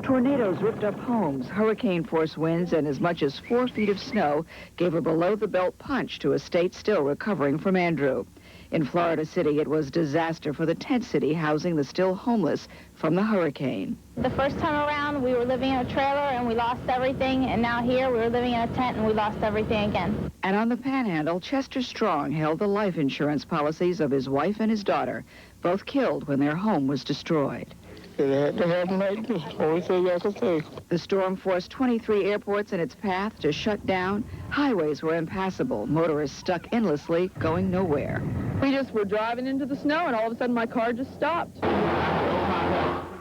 Tornadoes ripped up homes, hurricane-force winds, and as much as 4 feet of snow gave a below-the-belt punch to a state still recovering from Andrew. In Florida City, it was disaster for the tent city housing the still homeless from the hurricane. The first time around, we were living in a trailer and we lost everything, and now here we were living in a tent and we lost everything again. And on the Panhandle, Chester Strong held the life insurance policies of his wife and his daughter, both killed when their home was destroyed. It had to happen like this. Only thing I can say. The storm forced 23 airports in its path to shut down. Highways were impassable. Motorists stuck endlessly, going nowhere. We just were driving into the snow, and all of a sudden my car just stopped.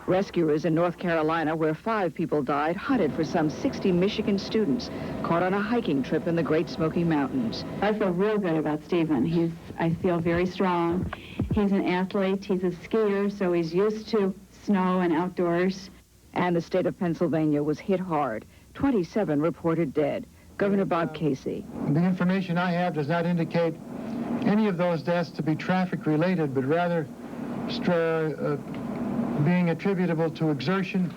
Rescuers in North Carolina, where 5 people died, hunted for some 60 Michigan students caught on a hiking trip in the Great Smoky Mountains. I feel real good about Stephen. I feel very strong. He's an athlete. He's a skier, so he's used to snow and outdoors. And the state of Pennsylvania was hit hard. 27 reported dead. Governor Bob Casey. The information I have does not indicate any of those deaths to be traffic-related, but rather being attributable to exertion,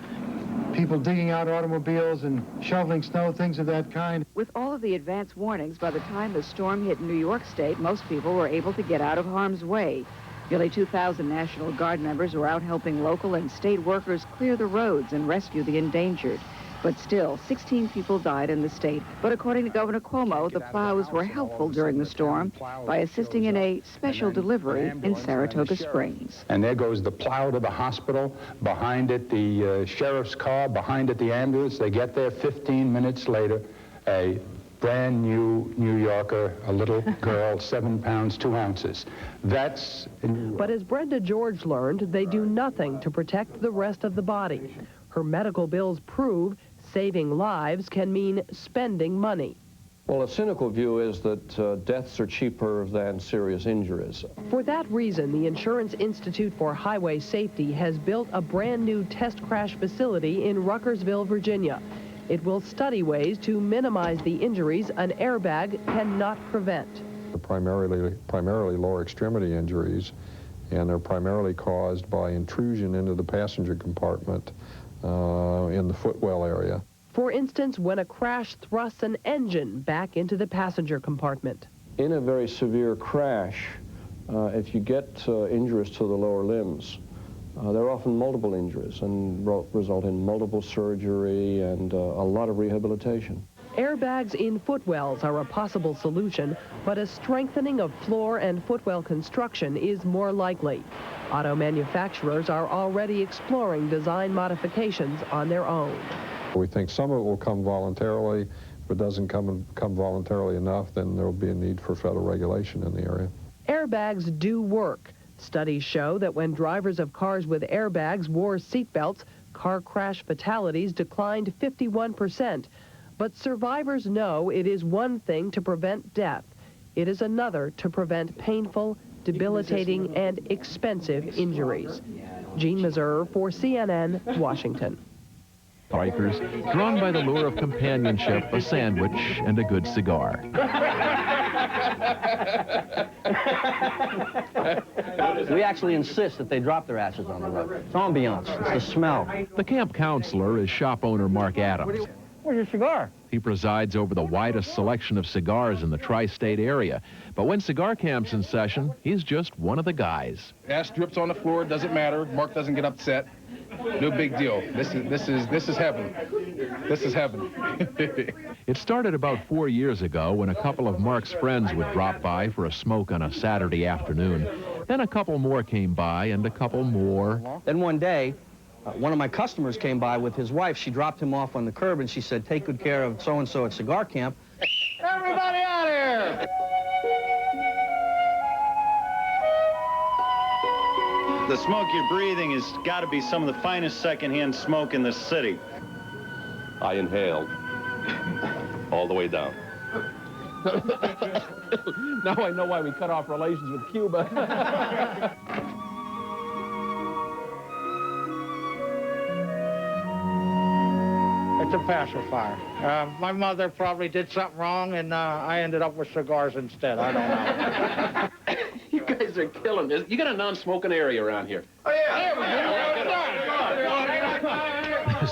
people digging out automobiles and shoveling snow, things of that kind. With all of the advance warnings, by the time the storm hit New York State, most people were able to get out of harm's way. Nearly 2,000 National Guard members were out helping local and state workers clear the roads and rescue the endangered. But still, 16 people died in the state. But according to Governor Cuomo, the plows were helpful during the storm by assisting in a special delivery in Saratoga Springs. And there goes the plow to the hospital, behind it the sheriff's car, behind it the ambulance. They get there 15 minutes later, a brand new New Yorker, a little girl, 7 pounds, 2 ounces. That's... But as Brenda George learned, they do nothing to protect the rest of the body. Her medical bills prove saving lives can mean spending money. Well, a cynical view is that deaths are cheaper than serious injuries. For that reason, the Insurance Institute for Highway Safety has built a brand new test crash facility in Ruckersville, Virginia. It will study ways to minimize the injuries an airbag cannot prevent. They're primarily lower extremity injuries, and they're primarily caused by intrusion into the passenger compartment in the footwell area. For instance, when a crash thrusts an engine back into the passenger compartment. In a very severe crash, if you get injuries to the lower limbs, there are often multiple injuries and result in multiple surgery and a lot of rehabilitation. Airbags in footwells are a possible solution, but a strengthening of floor and footwell construction is more likely. Auto manufacturers are already exploring design modifications on their own. We think some of it will come voluntarily. If it doesn't come voluntarily enough, then there will be a need for federal regulation in the area. Airbags do work. Studies show that when drivers of cars with airbags wore seatbelts, car crash fatalities declined 51%. But survivors know it is one thing to prevent death. It is another to prevent painful, debilitating, and expensive injuries. Jean Mazur for CNN, Washington. Bikers, drawn by the lure of companionship, a sandwich, and a good cigar. We actually insist that they drop their ashes on the road. It's ambiance. It's the smell. The camp counselor is shop owner Mark Adams. Where's your cigar? He presides over the widest selection of cigars in the tri-state area. But when cigar camp's in session, he's just one of the guys. Ash drips on the floor, doesn't matter. Mark doesn't get upset. No big deal. This is heaven. This is heaven. It started about 4 years ago when a couple of Mark's friends would drop by for a smoke on a Saturday afternoon. Then a couple more came by and a couple more. Then one day, one of my customers came by with his wife. She dropped him off on the curb and she said, "Take good care of so-and-so at cigar camp." Everybody out here! The smoke you're breathing has got to be some of the finest secondhand smoke in the city. I inhaled all the way down. Now I know why we cut off relations with Cuba. It's a pacifier. My mother probably did something wrong, and I ended up with cigars instead. I don't know. You guys are killing this. You got a non-smoking area around here. Oh, yeah.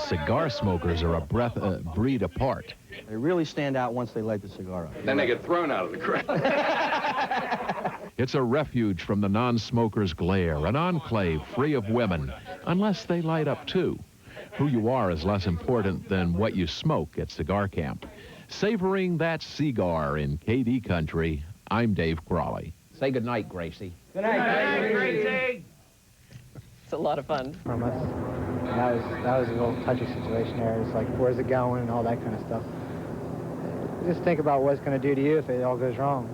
cigar smokers are a breed apart. They really stand out once they light the cigar up. Then they get thrown out of the crowd. It's a refuge from the non-smoker's glare, an enclave free of women, unless they light up too. Who you are is less important than what you smoke at Cigar Camp. Savoring that cigar in KD country, I'm Dave Crawley. Say goodnight, Gracie. Good night, Gracie. It's a lot of fun. From us. That was a little touchy situation there. It's like, where's it going and all that kind of stuff. Just think about what it's going to do to you if it all goes wrong.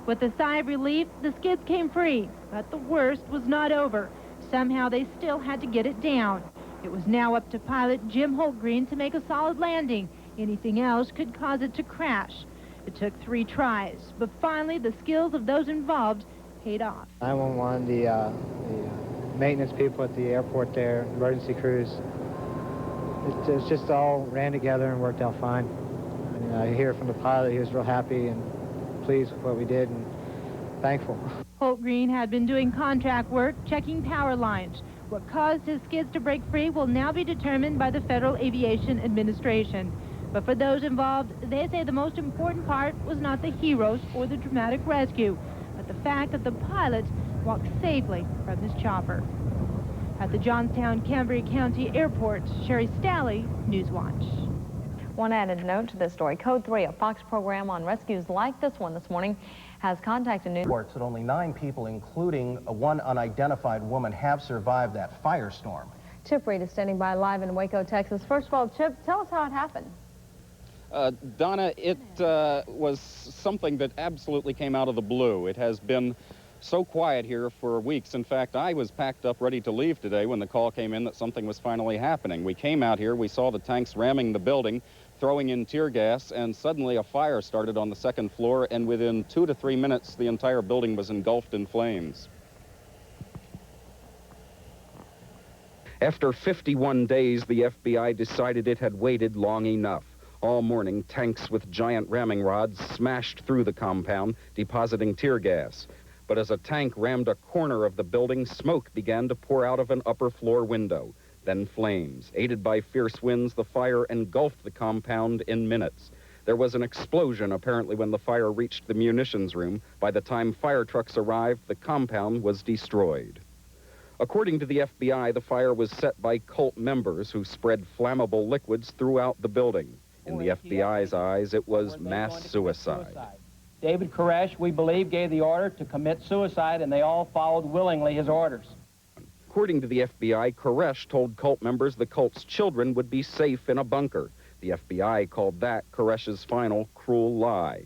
With a sigh of relief, the skids came free, but the worst was not over. Somehow they still had to get it down. It was now up to pilot Jim Holtgreen to make a solid landing. Anything else could cause it to crash. It took 3 tries, but finally the skills of those involved paid off. 911, the maintenance people at the airport there, emergency crews, it just all ran together and worked out fine. And I hear from the pilot, he was real happy and pleased with what we did and thankful. Holtgreen had been doing contract work, checking power lines. What caused his skids to break free will now be determined by the Federal Aviation Administration. But for those involved, they say the most important part was not the heroes or the dramatic rescue, but the fact that the pilot walked safely from his chopper. At the Johnstown Cambria County Airport, Sherry Stalley, Newswatch. One added note to this story. Code 3, a Fox program on rescues like this one this morning, has contacted news reports that only 9 people, including one unidentified woman, have survived that firestorm. Chip Reed is standing by live in Waco, Texas. First of all, Chip, tell us how it happened. Donna, it was something that absolutely came out of the blue. It has been so quiet here for weeks. In fact, I was packed up ready to leave today when the call came in that something was finally happening. We came out here, we saw the tanks ramming the building, throwing in tear gas, and suddenly a fire started on the 2nd floor, and within 2 to 3 minutes, the entire building was engulfed in flames. After 51 days, the FBI decided it had waited long enough. All morning, tanks with giant ramming rods smashed through the compound, depositing tear gas. But as a tank rammed a corner of the building, smoke began to pour out of an upper floor window. Then flames. Aided by fierce winds, the fire engulfed the compound in minutes. There was an explosion, apparently, when the fire reached the munitions room. By the time fire trucks arrived, the compound was destroyed. According to the FBI, the fire was set by cult members who spread flammable liquids throughout the building. In the FBI's eyes, it was mass suicide. David Koresh, we believe, gave the order to commit suicide, and they all followed willingly his orders. According to the FBI, Koresh told cult members the cult's children would be safe in a bunker. The FBI called that Koresh's final cruel lie.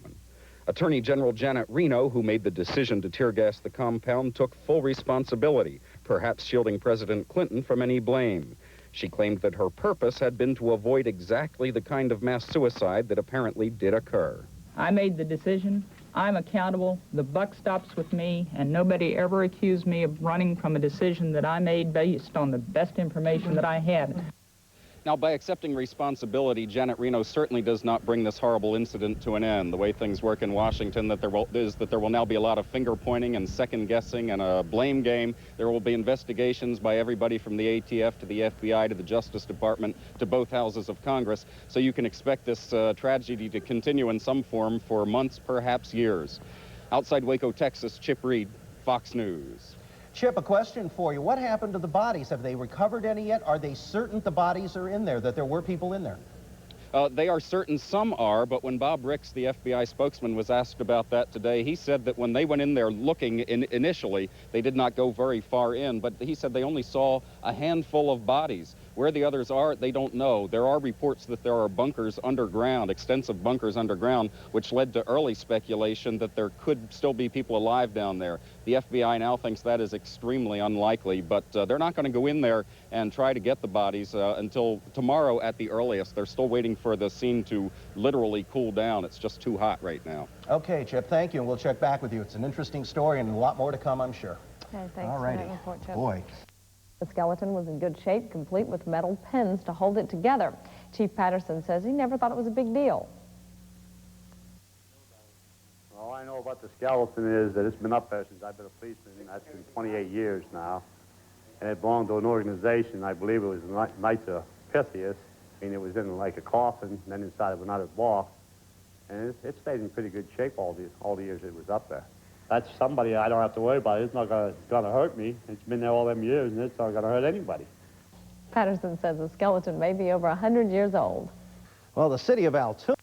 Attorney General Janet Reno, who made the decision to tear gas the compound, took full responsibility, perhaps shielding President Clinton from any blame. She claimed that her purpose had been to avoid exactly the kind of mass suicide that apparently did occur. I made the decision. I'm accountable. The buck stops with me, and nobody ever accused me of running from a decision that I made based on the best information that I had. Now, by accepting responsibility, Janet Reno certainly does not bring this horrible incident to an end. The way things work in Washington there will now be a lot of finger-pointing and second-guessing and a blame game. There will be investigations by everybody from the ATF to the FBI to the Justice Department to both houses of Congress. So you can expect this tragedy to continue in some form for months, perhaps years. Outside Waco, Texas, Chip Reed, Fox News. Chip, a question for you. What happened to the bodies? Have they recovered any yet? Are they certain the bodies are in there, that there were people in there? They are certain some are, but when Bob Ricks, the FBI spokesman, was asked about that today, he said that when they went in there looking initially, they did not go very far in, but he said they only saw a handful of bodies. Where the others are, they don't know. There are reports that there are bunkers underground, extensive bunkers underground, which led to early speculation that there could still be people alive down there. The FBI now thinks that is extremely unlikely, but they're not going to go in there and try to get the bodies until tomorrow at the earliest. They're still waiting for the scene to literally cool down. It's just too hot right now. Okay, Chip, thank you, and we'll check back with you. It's an interesting story and a lot more to come, I'm sure. Okay, thanks. All righty. Boy. The skeleton was in good shape, complete with metal pins to hold it together. Chief Patterson says he never thought it was a big deal. All I know about the skeleton is that it's been up there since I've been a policeman. That's been 28 years now. And it belonged to an organization. I believe it was the Knights of pithiest. I mean, it was in like a coffin, and then inside of another box. And it stayed in pretty good shape all the years it was up there. That's somebody I don't have to worry about. It's not gonna hurt me. It's been there all them years, and it's not gonna hurt anybody. Patterson says the skeleton may be over 100 years old. Well, the city of Altoona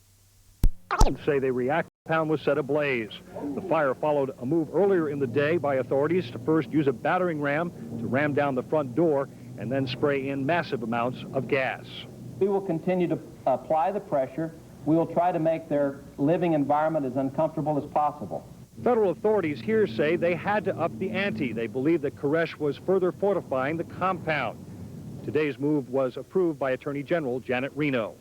say they reacted. The town was set ablaze. The fire followed a move earlier in the day by authorities to first use a battering ram to ram down the front door and then spray in massive amounts of gas. We will continue to apply the pressure. We will try to make their living environment as uncomfortable as possible. Federal authorities here say they had to up the ante. They believe that Koresh was further fortifying the compound. Today's move was approved by Attorney General Janet Reno.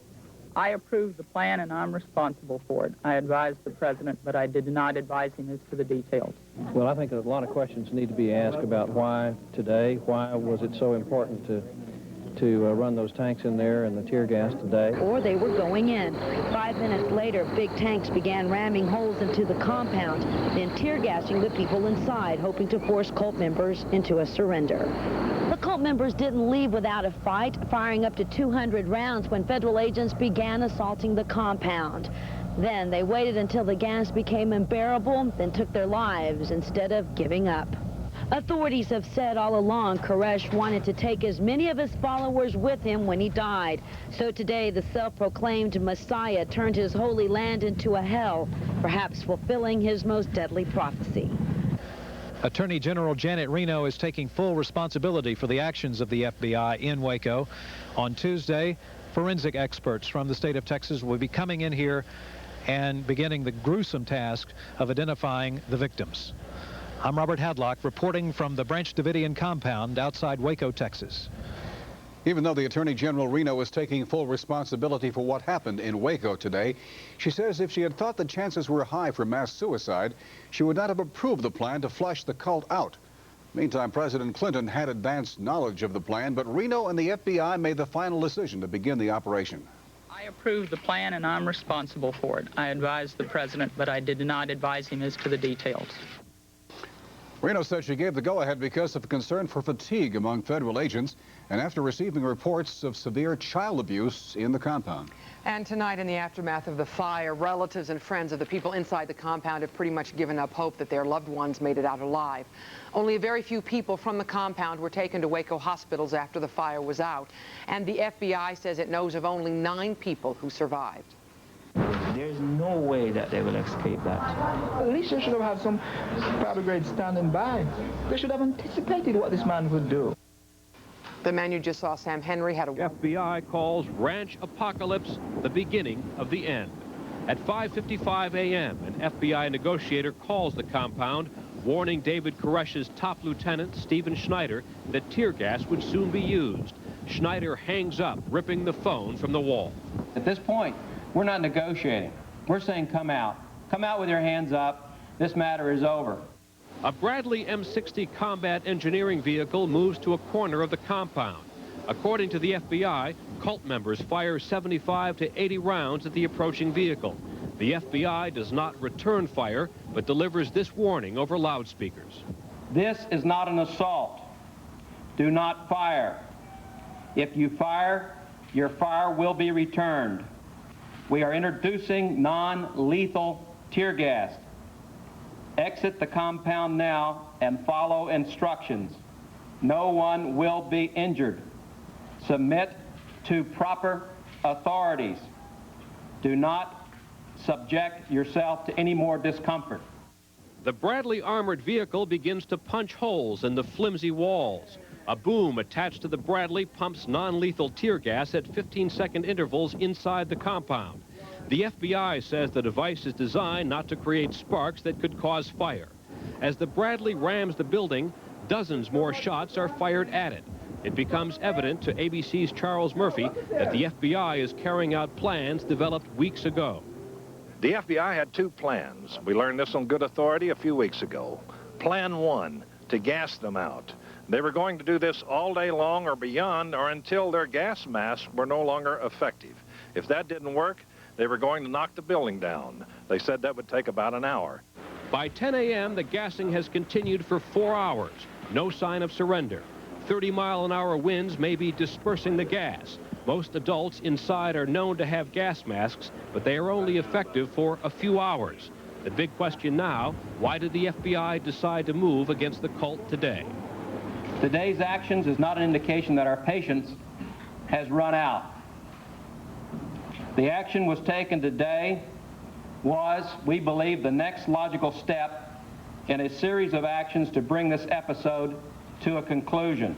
I approved the plan and I'm responsible for it. I advised the president, but I did not advise him as to the details. Well, I think a lot of questions need to be asked about why today, why was it so important to run those tanks in there and the tear gas today. Or they were going in. 5 minutes later, big tanks began ramming holes into the compound, then tear gassing the people inside, hoping to force cult members into a surrender. The cult members didn't leave without a fight, firing up to 200 rounds when federal agents began assaulting the compound. Then they waited until the gas became unbearable, then took their lives instead of giving up. Authorities have said all along Koresh wanted to take as many of his followers with him when he died. So today, the self-proclaimed Messiah turned his holy land into a hell, perhaps fulfilling his most deadly prophecy. Attorney General Janet Reno is taking full responsibility for the actions of the FBI in Waco. On Tuesday, forensic experts from the state of Texas will be coming in here and beginning the gruesome task of identifying the victims. I'm Robert Hadlock reporting from the Branch Davidian compound outside Waco, Texas. Even though the Attorney General Reno is taking full responsibility for what happened in Waco today, she says if she had thought the chances were high for mass suicide, she would not have approved the plan to flush the cult out. Meantime, President Clinton had advanced knowledge of the plan, but Reno and the FBI made the final decision to begin the operation. I approved the plan and I'm responsible for it. I advised the president, but I did not advise him as to the details. Reno said she gave the go-ahead because of concern for fatigue among federal agents and after receiving reports of severe child abuse in the compound. And tonight, in the aftermath of the fire, relatives and friends of the people inside the compound have pretty much given up hope that their loved ones made it out alive. Only a very few people from the compound were taken to Waco hospitals after the fire was out, and the FBI says it knows of only 9 people who survived. There's no way that they will escape that. At least they should have had some powder grade standing by. They should have anticipated what this man would do. The man you just saw, Sam Henry, had a... FBI calls ranch apocalypse the beginning of the end. At 5:55 a.m., an FBI negotiator calls the compound, warning David Koresh's top lieutenant, Stephen Schneider, that tear gas would soon be used. Schneider hangs up, ripping the phone from the wall. At this point, we're not negotiating. We're saying come out. Come out with your hands up. This matter is over. A Bradley M60 combat engineering vehicle moves to a corner of the compound. According to the FBI, cult members fire 75 to 80 rounds at the approaching vehicle. The FBI does not return fire, but delivers this warning over loudspeakers. This is not an assault. Do not fire. If you fire, your fire will be returned. We are introducing non-lethal tear gas. Exit the compound now and follow instructions. No one will be injured. Submit to proper authorities. Do not subject yourself to any more discomfort. The Bradley armored vehicle begins to punch holes in the flimsy walls. A boom attached to the Bradley pumps non-lethal tear gas at 15-second intervals inside the compound. The FBI says the device is designed not to create sparks that could cause fire. As the Bradley rams the building, dozens more shots are fired at it. It becomes evident to ABC's Charles Murphy that the FBI is carrying out plans developed weeks ago. The FBI had 2 plans. We learned this on good authority a few weeks ago. Plan 1, to gas them out. They were going to do this all day long or beyond, or until their gas masks were no longer effective. If that didn't work, they were going to knock the building down. They said that would take about an hour. By 10 a.m., the gassing has continued for 4 hours. No sign of surrender. 30-mile-an-hour winds may be dispersing the gas. Most adults inside are known to have gas masks, but they are only effective for a few hours. The big question now, why did the FBI decide to move against the cult today? Today's actions is not an indication that our patience has run out. The action was taken today was, we believe, the next logical step in a series of actions to bring this episode to a conclusion.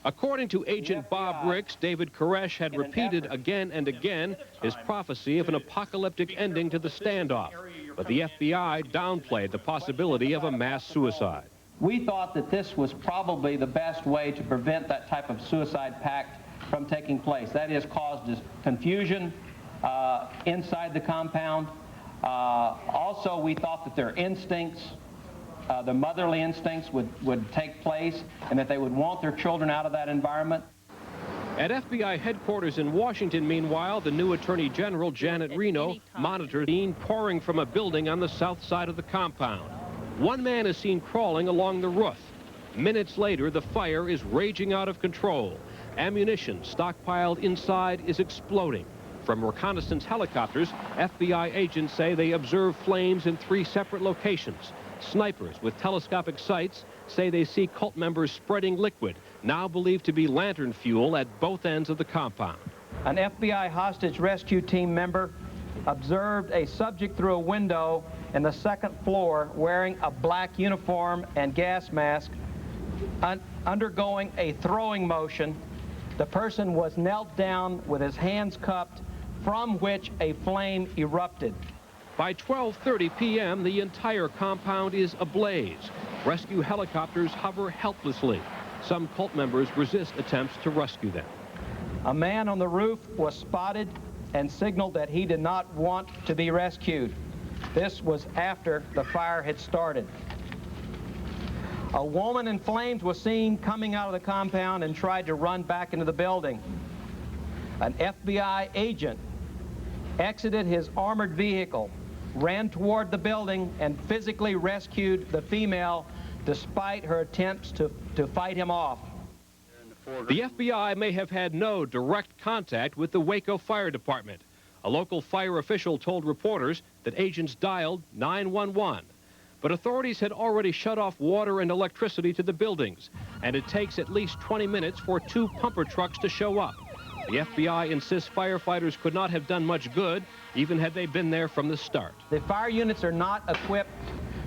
According to Agent Bob Ricks, David Koresh had repeated again and again his prophecy of an apocalyptic ending to the standoff, but the FBI downplayed the possibility of a mass suicide. We thought that this was probably the best way to prevent that type of suicide pact from taking place. That is, cause confusion inside the compound. Also, we thought that their instincts, the motherly instincts would take place and that they would want their children out of that environment. At FBI headquarters in Washington, meanwhile, the new Attorney General, Janet Reno, monitored the scene pouring from a building on the south side of the compound. One man is seen crawling along the roof. Minutes later, the fire is raging out of control. Ammunition stockpiled inside is exploding. From reconnaissance helicopters, FBI agents say they observed flames in 3 separate locations. Snipers with telescopic sights say they see cult members spreading liquid, now believed to be lantern fuel, at both ends of the compound. An FBI hostage rescue team member observed a subject through a window in the 2nd floor wearing a black uniform and gas mask, undergoing a throwing motion. The person was knelt down with his hands cupped, from which a flame erupted. By 12:30 p.m., the entire compound is ablaze. Rescue helicopters hover helplessly. Some cult members resist attempts to rescue them. A man on the roof was spotted and signaled that he did not want to be rescued. This was after the fire had started. A woman in flames was seen coming out of the compound and tried to run back into the building. An FBI agent exited his armored vehicle, ran toward the building, and physically rescued the female despite her attempts to fight him off. The FBI may have had no direct contact with the Waco Fire Department. A local fire official told reporters that agents dialed 911. But authorities had already shut off water and electricity to the buildings, and it takes at least 20 minutes for 2 pumper trucks to show up. The FBI insists firefighters could not have done much good, even had they been there from the start. The fire units are not equipped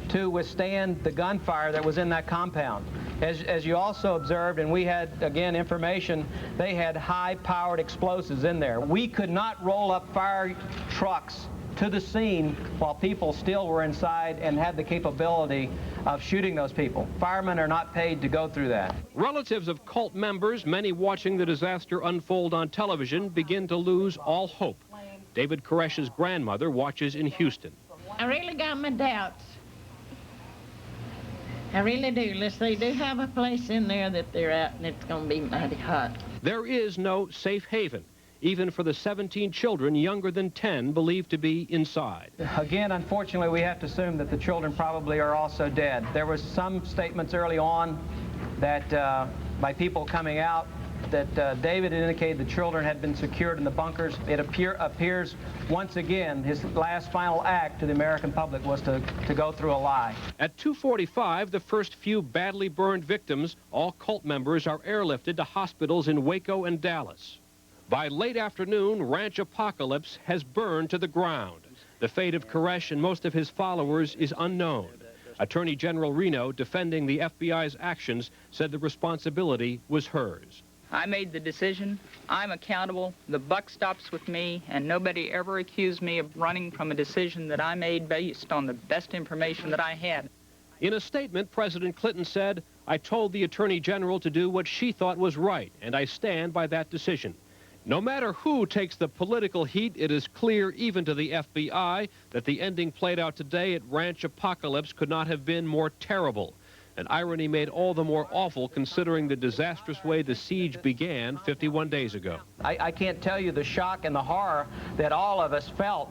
to withstand the gunfire that was in that compound. As you also observed, and we had, again, information, they had high-powered explosives in there. We could not roll up fire trucks to the scene while people still were inside and had the capability of shooting those people. Firemen are not paid to go through that. Relatives of cult members, many watching the disaster unfold on television, begin to lose all hope. David Koresh's grandmother watches in Houston. I really got my doubts. I really do. They do have a place in there that they're at, and it's going to be mighty hot. There is no safe haven, even for the 17 children younger than 10 believed to be inside. Again, unfortunately, we have to assume that the children probably are also dead. There was some statements early on that by people coming out that David indicated the children had been secured in the bunkers. It appears once again his last final act to the American public was to go through a lie. At 2:45, the first few badly burned victims, all cult members, are airlifted to hospitals in Waco and Dallas. By late afternoon, Ranch Apocalypse has burned to the ground. The fate of Koresh and most of his followers is unknown. Attorney General Reno, defending the FBI's actions, said the responsibility was hers. I made the decision. I'm accountable. The buck stops with me, and nobody ever accused me of running from a decision that I made based on the best information that I had. In a statement, President Clinton said, "I told the Attorney General to do what she thought was right, and I stand by that decision." No matter who takes the political heat, it is clear even to the FBI that the ending played out today at Ranch Apocalypse could not have been more terrible. An irony made all the more awful considering the disastrous way the siege began 51 days ago. I can't tell you the shock and the horror that all of us felt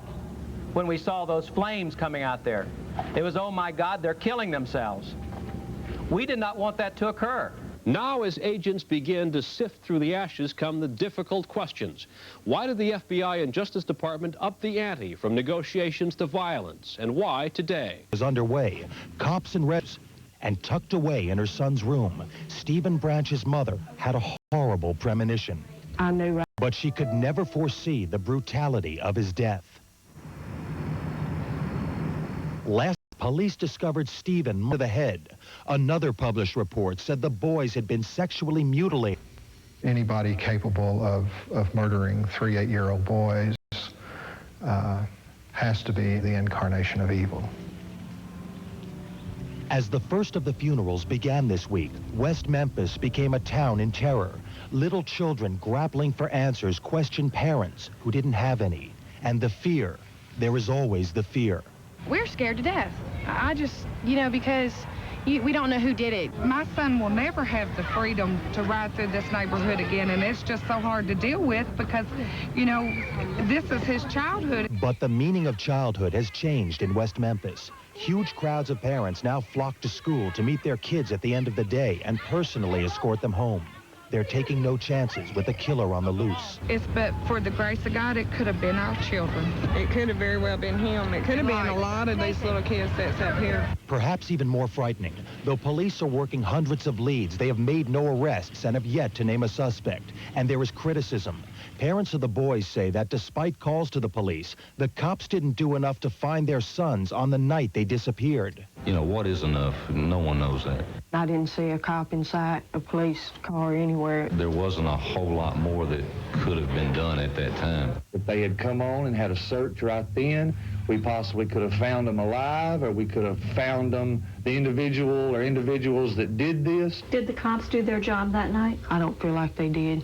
when we saw those flames coming out there. It was, oh my God, they're killing themselves. We did not want that to occur. Now, as agents begin to sift through the ashes, come the difficult questions. Why did the FBI and Justice Department up the ante from negotiations to violence? And why today? Was underway. Cops and reps, and tucked away in her son's room, Stephen Branch's mother had a horrible premonition. I knew. But she could never foresee the brutality of his death. Last, police discovered Stephen to the head. Another published report said the boys had been sexually mutilated. Anybody capable of murdering 3 8-year-old boys has to be the incarnation of evil. As the first of the funerals began this week, West Memphis became a town in terror. Little children grappling for answers questioned parents who didn't have any. And the fear, there is always the fear. We're scared to death. I just, because we don't know who did it. My son will never have the freedom to ride through this neighborhood again, and it's just so hard to deal with because, this is his childhood. But the meaning of childhood has changed in West Memphis. Huge crowds of parents now flock to school to meet their kids at the end of the day and personally escort them home. They're taking no chances with a killer on the loose. It's but for the grace of God, it could have been our children. It could have very well been him. It could have been a lot of these little kids that's up here. Perhaps even more frightening. Though police are working hundreds of leads, they have made no arrests and have yet to name a suspect. And there is criticism. Parents of the boys say that despite calls to the police, the cops didn't do enough to find their sons on the night they disappeared. What is enough? No one knows that. I didn't see a cop inside a police car anywhere. There wasn't a whole lot more that could have been done at that time. If they had come on and had a search right then, we possibly could have found them alive, or we could have found them, the individual or individuals that did this. Did the cops do their job that night? I don't feel like they did.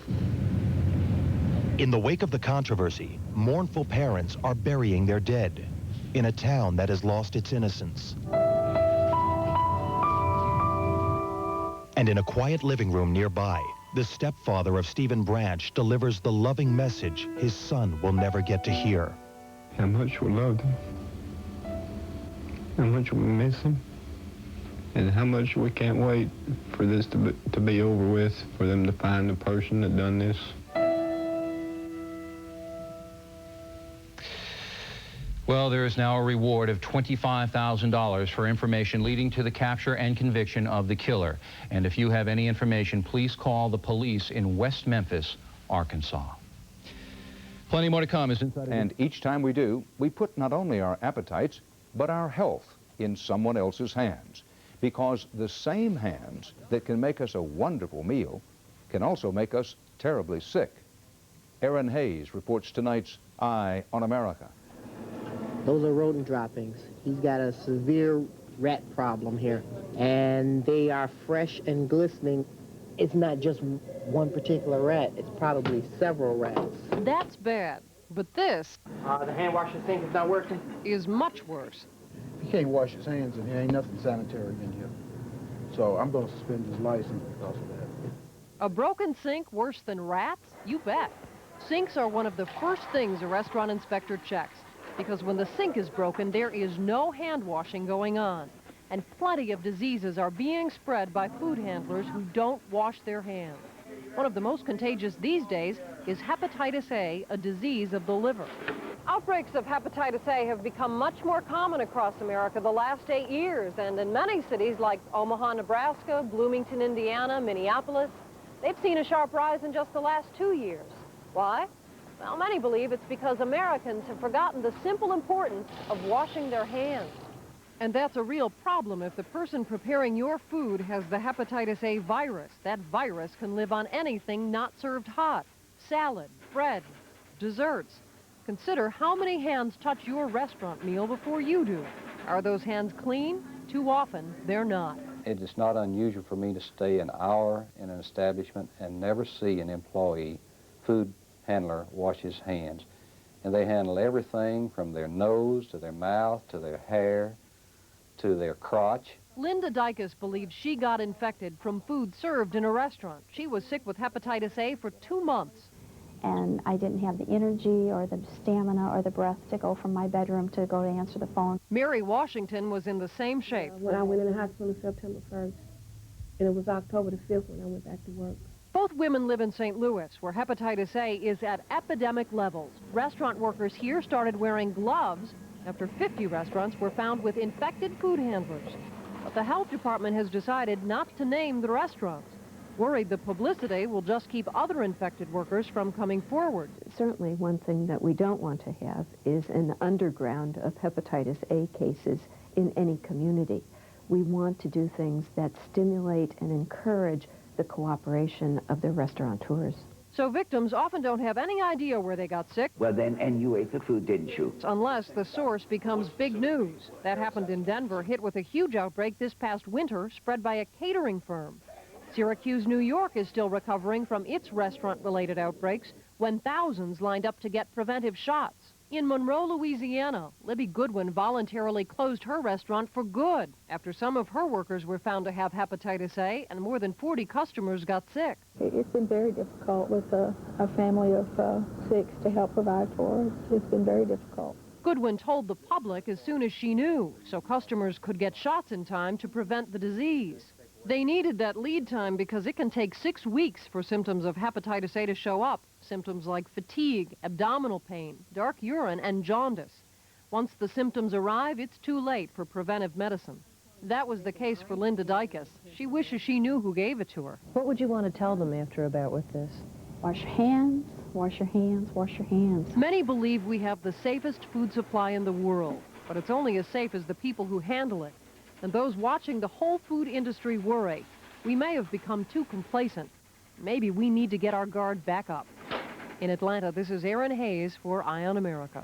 In the wake of the controversy, mournful parents are burying their dead in a town that has lost its innocence. And in a quiet living room nearby, the stepfather of Stephen Branch delivers the loving message his son will never get to hear. How much we loved him, how much we miss him, and how much we can't wait for this to be over with, for them to find the person that done this. Well, there is now a reward of $25,000 for information leading to the capture and conviction of the killer. And if you have any information, please call the police in West Memphis, Arkansas. Plenty more to come. And each time we do, we put not only our appetites, but our health in someone else's hands. Because the same hands that can make us a wonderful meal can also make us terribly sick. Aaron Hayes reports tonight's Eye on America. Those are rodent droppings. He's got a severe rat problem here, and they are fresh and glistening. It's not just one particular rat, it's probably several rats. That's bad, but this... the hand washing sink is not working? ...is much worse. He can't wash his hands, and there ain't nothing sanitary in here. So I'm going to suspend his license because of that. A broken sink worse than rats? You bet. Sinks are one of the first things a restaurant inspector checks, because when the sink is broken, there is no hand washing going on. And plenty of diseases are being spread by food handlers who don't wash their hands. One of the most contagious these days is hepatitis A, a disease of the liver. Outbreaks of hepatitis A have become much more common across America the last 8 years, and in many cities like Omaha, Nebraska, Bloomington, Indiana, Minneapolis, they've seen a sharp rise in just the last 2 years. Why? Well, many believe it's because Americans have forgotten the simple importance of washing their hands. And that's a real problem if the person preparing your food has the hepatitis A virus. That virus can live on anything not served hot. Salad, bread, desserts. Consider how many hands touch your restaurant meal before you do. Are those hands clean? Too often, they're not. It is not unusual for me to stay an hour in an establishment and never see an employee, food handler, wash his hands. And they handle everything from their nose to their mouth to their hair to their crotch. Linda Dykes believes she got infected from food served in a restaurant. She was sick with hepatitis A for 2 months. And I didn't have the energy or the stamina or the breath to go from my bedroom to go to answer the phone. Mary Washington was in the same shape. When I went in the hospital on September 1st, and it was October the 5th when I went back to work. Both women live in St. Louis, where hepatitis A is at epidemic levels. Restaurant workers here started wearing gloves after 50 restaurants were found with infected food handlers. But the health department has decided not to name the restaurants, worried the publicity will just keep other infected workers from coming forward. Certainly one thing that we don't want to have is an underground of hepatitis A cases in any community. We want to do things that stimulate and encourage the cooperation of the restaurateurs. So victims often don't have any idea where they got sick. Well then, and you ate the food, didn't you? Unless the source becomes big news. That happened in Denver, hit with a huge outbreak this past winter, spread by a catering firm. Syracuse, New York is still recovering from its restaurant-related outbreaks when thousands lined up to get preventive shots. In Monroe, Louisiana, Libby Goodwin voluntarily closed her restaurant for good after some of her workers were found to have hepatitis A and more than 40 customers got sick. It's been very difficult with a family of 6 to help provide for. It's been very difficult. Goodwin told the public as soon as she knew, so customers could get shots in time to prevent the disease. They needed that lead time because it can take 6 weeks for symptoms of hepatitis A to show up. Symptoms like fatigue, abdominal pain, dark urine, and jaundice. Once the symptoms arrive, it's too late for preventive medicine. That was the case for Linda Dykes. She wishes she knew who gave it to her. What would you want to tell them after a bout with this? Wash your hands, wash your hands, wash your hands. Many believe we have the safest food supply in the world, but it's only as safe as the people who handle it. And those watching the whole food industry worry. We may have become too complacent. Maybe we need to get our guard back up. In Atlanta, this is Erin Hayes for Eye on America.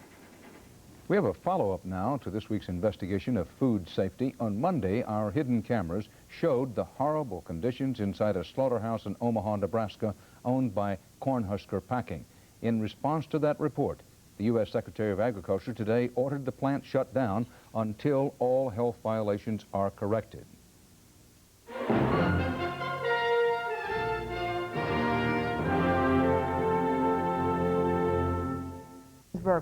We have a follow-up now to this week's investigation of food safety. On Monday, our hidden cameras showed the horrible conditions inside a slaughterhouse in Omaha, Nebraska, owned by Cornhusker Packing. In response to that report, the U.S. Secretary of Agriculture today ordered the plant shut down until all health violations are corrected.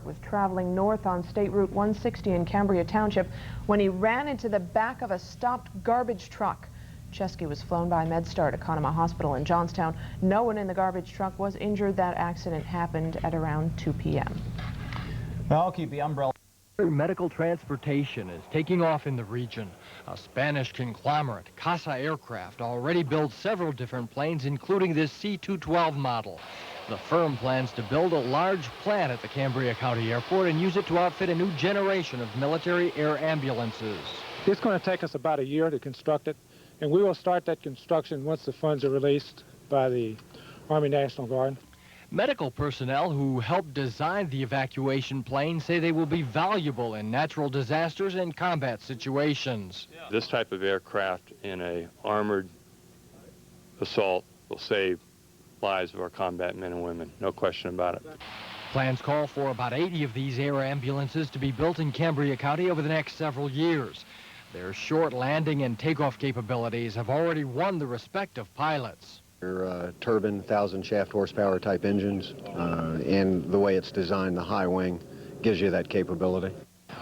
Was traveling north on State Route 160 in Cambria Township when he ran into the back of a stopped garbage truck. Chesky was flown by MedStar to Conemaugh Hospital in Johnstown. No one in the garbage truck was injured. That accident happened at around 2 p.m. Well, I'll keep the umbrella. Medical transportation is taking off in the region. A Spanish conglomerate, Casa Aircraft, already built several different planes, including this C-212 model. The firm plans to build a large plant at the Cambria County Airport and use it to outfit a new generation of military air ambulances. It's going to take us about a year to construct it, and we will start that construction once the funds are released by the Army National Guard. Medical personnel who helped design the evacuation plane say they will be valuable in natural disasters and combat situations. This type of aircraft in an armored assault will save lives of our combat men and women, no question about it. Plans call for about 80 of these air ambulances to be built in Cambria County over the next several years. Their short landing and takeoff capabilities have already won the respect of pilots. They're turbine, 1,000 shaft horsepower type engines, and the way it's designed, the high wing, gives you that capability.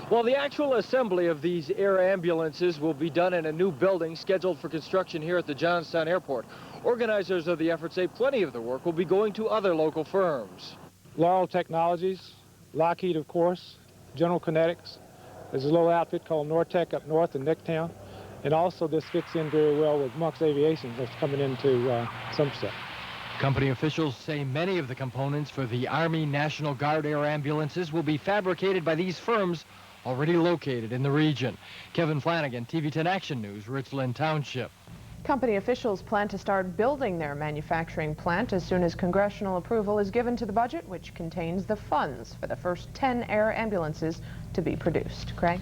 Well, the actual assembly of these air ambulances will be done in a new building scheduled for construction here at the Johnstown Airport. Organizers of the effort say plenty of the work will be going to other local firms. Laurel Technologies, Lockheed, of course, General Kinetics. There's a little outfit called Nortec up north in Nicktown. And also this fits in very well with Monk's Aviation that's coming into Somerset. Company officials say many of the components for the Army National Guard air ambulances will be fabricated by these firms already located in the region. Kevin Flanagan, TV 10 Action News, Richland Township. Company officials plan to start building their manufacturing plant as soon as congressional approval is given to the budget, which contains the funds for the first 10 air ambulances to be produced. Craig?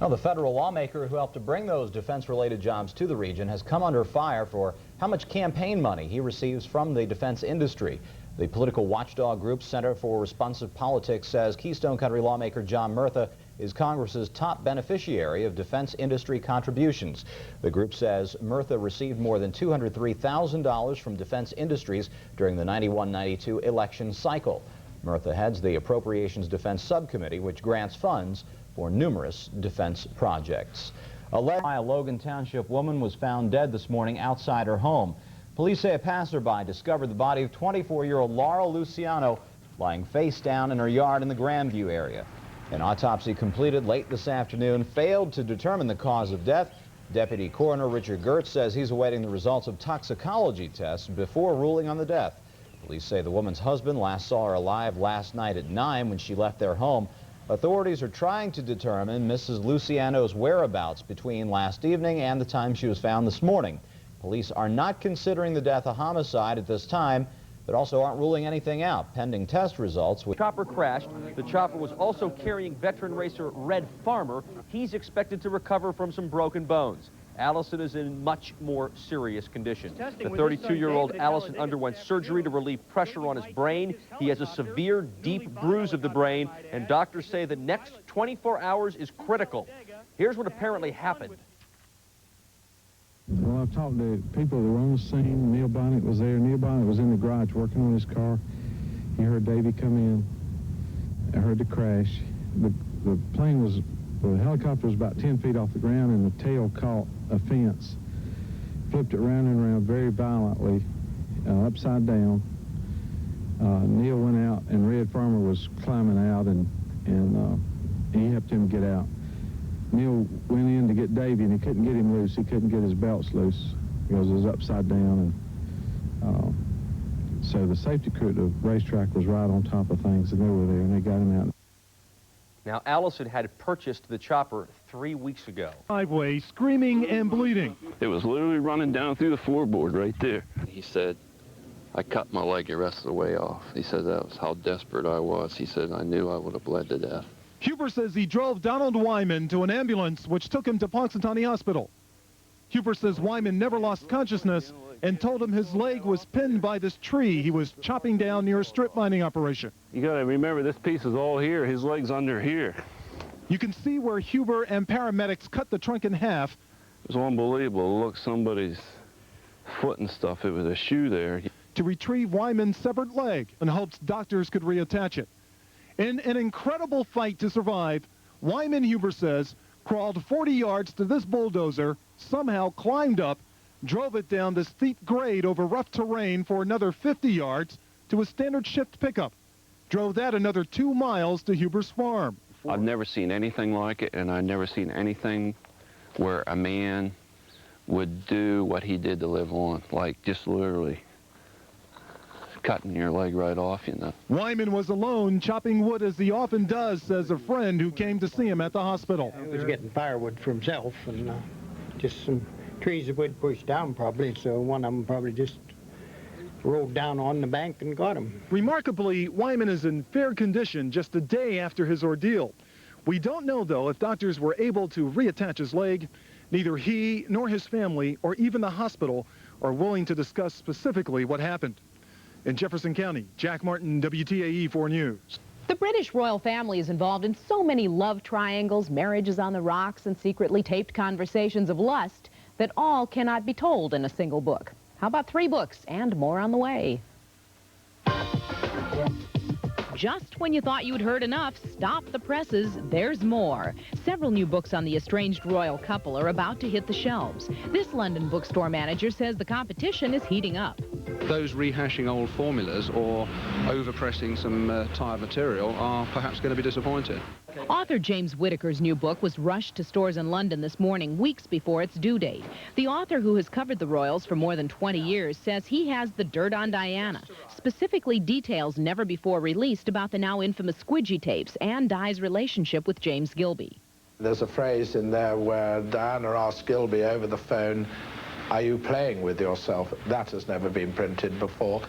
Now, the federal lawmaker who helped to bring those defense-related jobs to the region has come under fire for how much campaign money he receives from the defense industry. The political watchdog group Center for Responsive Politics says Keystone Country lawmaker John Murtha is Congress's top beneficiary of defense industry contributions. The group says Murtha received more than $203,000 from defense industries during the 91-92 election cycle. Murtha heads the Appropriations Defense Subcommittee, which grants funds for numerous defense projects. A Logan Township woman was found dead this morning outside her home. Police say a passerby discovered the body of 24-year-old Laura Luciano lying face down in her yard in the Grandview area. An autopsy completed late this afternoon failed to determine the cause of death. Deputy Coroner Richard Gertz says he's awaiting the results of toxicology tests before ruling on the death. Police say the woman's husband last saw her alive last night at 9 when she left their home. Authorities are trying to determine Mrs. Luciano's whereabouts between last evening and the time she was found this morning. Police are not considering the death a homicide at this time, but also aren't ruling anything out, pending test results. The chopper crashed. The chopper was also carrying veteran racer Red Farmer. He's expected to recover from some broken bones. Allison is in much more serious condition. The 32-year-old Allison underwent surgery to relieve pressure on his brain. He has a severe, deep bruise of the brain, and doctors say the next 24 hours is critical. Here's what apparently happened. Well, I've talked to people that were on the scene. Neil Bonnet was there. Neil Bonnet was in the garage working on his car. He heard Davey come in. I heard the crash. The helicopter was about 10 feet off the ground, and the tail caught a fence. Flipped it round and around very violently, upside down. Neil went out, and Red Farmer was climbing out, and he helped him get out. Neil went in to get Davey, and he couldn't get him loose. He couldn't get his belts loose because it was upside down. And so the safety crew at the racetrack was right on top of things, and they were there, and they got him out. Now, Allison had purchased the chopper 3 weeks ago. Driveway, screaming and bleeding. It was literally running down through the floorboard right there. He said, I cut my leg the rest of the way off. He said that was how desperate I was. He said, I knew I would have bled to death. Huber says he drove Donald Wyman to an ambulance which took him to Punxsutawney Hospital. Huber says Wyman never lost consciousness and told him his leg was pinned by this tree he was chopping down near a strip mining operation. You got to remember, this piece is all here. His leg's under here. You can see where Huber and paramedics cut the trunk in half. It was unbelievable. Look, somebody's foot and stuff. It was a shoe there. To retrieve Wyman's severed leg in hopes doctors could reattach it. In an incredible fight to survive, Wyman, Huber says, crawled 40 yards to this bulldozer, somehow climbed up, drove it down the steep grade over rough terrain for another 50 yards to a standard shift pickup. Drove that another 2 miles to Huber's farm. I've never seen anything like it, and I've never seen anything where a man would do what he did to live on, like just literally cutting your leg right off, you know. Wyman was alone, chopping wood as he often does, says a friend who came to see him at the hospital. He was getting firewood for himself, and just some trees that we'd pushed down probably, so one of them probably just rolled down on the bank and got him. Remarkably, Wyman is in fair condition just a day after his ordeal. We don't know, though, if doctors were able to reattach his leg. Neither he nor his family or even the hospital are willing to discuss specifically what happened. In Jefferson County, Jack Martin, WTAE 4 News. The British royal family is involved in so many love triangles, marriages on the rocks, and secretly taped conversations of lust that all cannot be told in a single book. How about 3 books and more on the way? Just when you thought you'd heard enough, stop the presses, there's more. Several new books on the estranged royal couple are about to hit the shelves. This London bookstore manager says the competition is heating up. Those rehashing old formulas or overpressing some tired material are perhaps going to be disappointed. Author James Whittaker's new book was rushed to stores in London this morning, weeks before its due date. The author, who has covered the royals for more than 20 years, says he has the dirt on Diana, specifically details never before released about the now infamous squidgy tapes and Di's relationship with James Gilby. There's a phrase in there where Diana asked Gilby over the phone, "Are you playing with yourself?" That has never been printed before.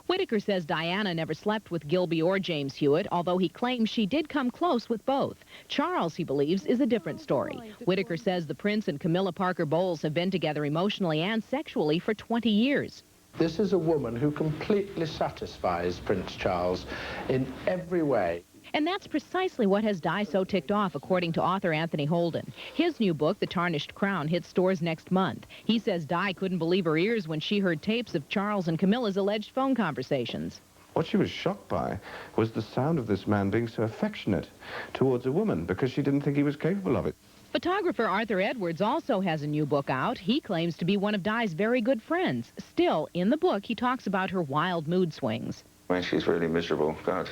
Whittaker says Diana never slept with Gilby or James Hewitt, although he claims she did come close with both. Charles, he believes, is a different story. Whittaker says the Prince and Camilla Parker Bowles have been together emotionally and sexually for 20 years. This is a woman who completely satisfies Prince Charles in every way. And that's precisely what has Di so ticked off, according to author Anthony Holden. His new book, The Tarnished Crown, hits stores next month. He says Di couldn't believe her ears when she heard tapes of Charles and Camilla's alleged phone conversations. What she was shocked by was the sound of this man being so affectionate towards a woman, because she didn't think he was capable of it. Photographer Arthur Edwards also has a new book out. He claims to be one of Di's very good friends. Still, in the book, he talks about her wild mood swings. When she's really miserable, God,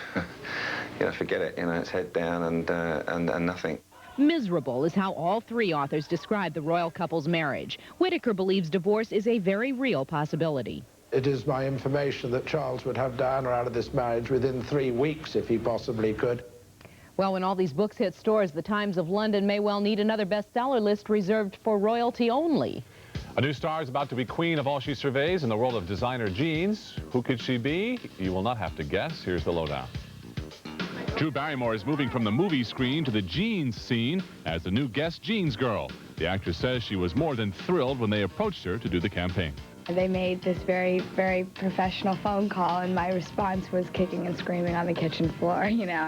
forget it. It's head down and nothing. Miserable is how all three authors describe the royal couple's marriage. Whittaker believes divorce is a very real possibility. It is my information that Charles would have Diana out of this marriage within 3 weeks if he possibly could. Well, when all these books hit stores, the Times of London may well need another bestseller list reserved for royalty only. A new star is about to be queen of all she surveys in the world of designer jeans. Who could she be? You will not have to guess. Here's the lowdown. Drew Barrymore is moving from the movie screen to the jeans scene as the new Guess Jeans girl. The actress says she was more than thrilled when they approached her to do the campaign. They made this very, very professional phone call, and my response was kicking and screaming on the kitchen floor, you know.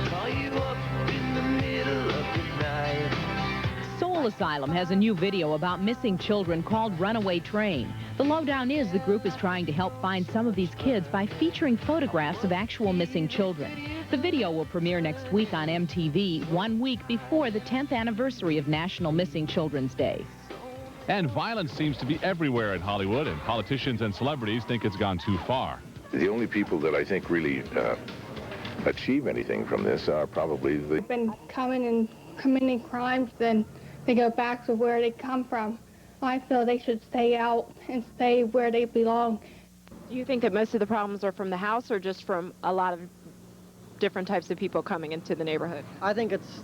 Call you up in the middle of the night. Soul Asylum has a new video about missing children called Runaway Train. The lowdown is the group is trying to help find some of these kids by featuring photographs of actual missing children. The video will premiere next week on MTV, 1 week before the 10th anniversary of National Missing Children's Day. And violence seems to be everywhere in Hollywood, and politicians and celebrities think it's gone too far. The only people that I think really achieve anything from this are probably the... They've been committing crimes, then they go back to where they come from. I feel they should stay out and stay where they belong. Do you think that most of the problems are from the house or just from a lot of different types of people coming into the neighborhood? I think it's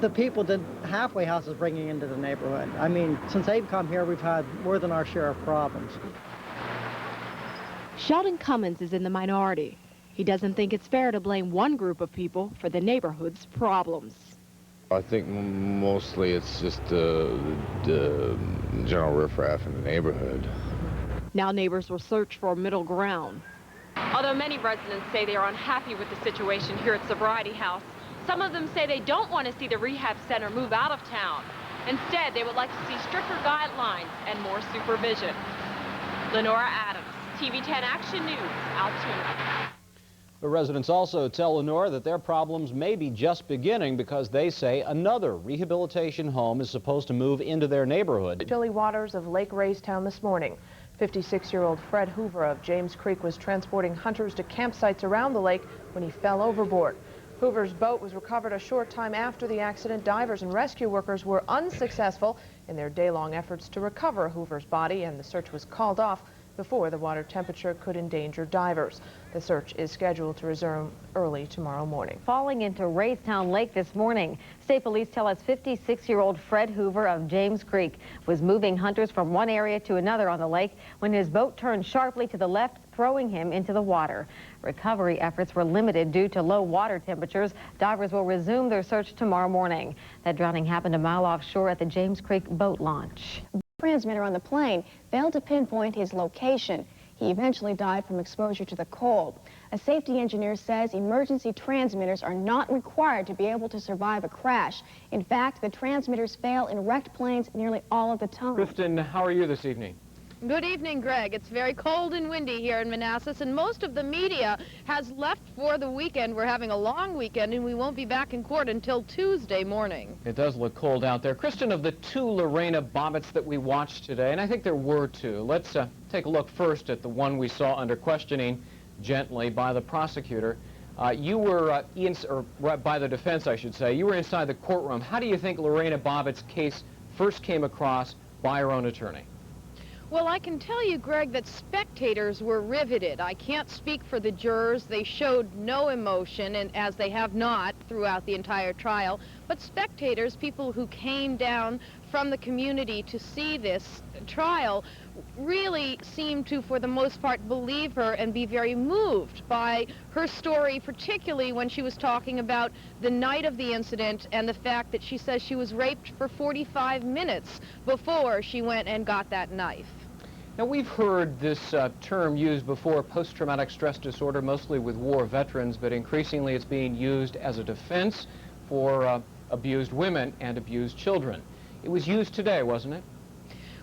the people that halfway house is bringing into the neighborhood. I mean, since they've come here, we've had more than our share of problems. Sheldon Cummins is in the minority. He doesn't think it's fair to blame one group of people for the neighborhood's problems. I think mostly it's just the general riffraff in the neighborhood. Now neighbors will search for a middle ground. Although many residents say they are unhappy with the situation here at Sobriety House, some of them say they don't want to see the rehab center move out of town. Instead, they would like to see stricter guidelines and more supervision. Lenora Adams, TV 10 Action News, Altoona. The residents also tell Lenore that their problems may be just beginning because they say another rehabilitation home is supposed to move into their neighborhood. Chilly waters of Lake Raystown this morning. 56-year-old Fred Hoover of James Creek was transporting hunters to campsites around the lake when he fell overboard. Hoover's boat was recovered a short time after the accident. Divers and rescue workers were unsuccessful in their day-long efforts to recover Hoover's body, and the search was called off before the water temperature could endanger divers. The search is scheduled to resume early tomorrow morning. Falling into Raystown Lake this morning. State police tell us 56-year-old Fred Hoover of James Creek was moving hunters from one area to another on the lake when his boat turned sharply to the left, throwing him into the water. Recovery efforts were limited due to low water temperatures. Divers will resume their search tomorrow morning. That drowning happened a mile offshore at the James Creek boat launch. Transmitter on the plane failed to pinpoint his location. He eventually died from exposure to the cold. A safety engineer says emergency transmitters are not required to be able to survive a crash. In fact, the transmitters fail in wrecked planes nearly all of the time. Kristen, how are you this evening? Good evening, Greg. It's very cold and windy here in Manassas, and most of the media has left for the weekend. We're having a long weekend, and we won't be back in court until Tuesday morning. It does look cold out there. Kristen, of the two Lorena Bobbitts that we watched today, and I think there were two, let's take a look first at the one we saw under questioning gently by the prosecutor. You were, by the defense, I should say, you were inside the courtroom. How do you think Lorena Bobbitt's case first came across by her own attorney? Well, I can tell you, Greg, that spectators were riveted. I can't speak for the jurors. They showed no emotion, and as they have not throughout the entire trial. But spectators, people who came down from the community to see this trial, really seemed to, for the most part, believe her and be very moved by her story, particularly when she was talking about the night of the incident and the fact that she says she was raped for 45 minutes before she went and got that knife. Now, we've heard this term used before, post-traumatic stress disorder, mostly with war veterans, but increasingly it's being used as a defense for abused women and abused children. It was used today, wasn't it?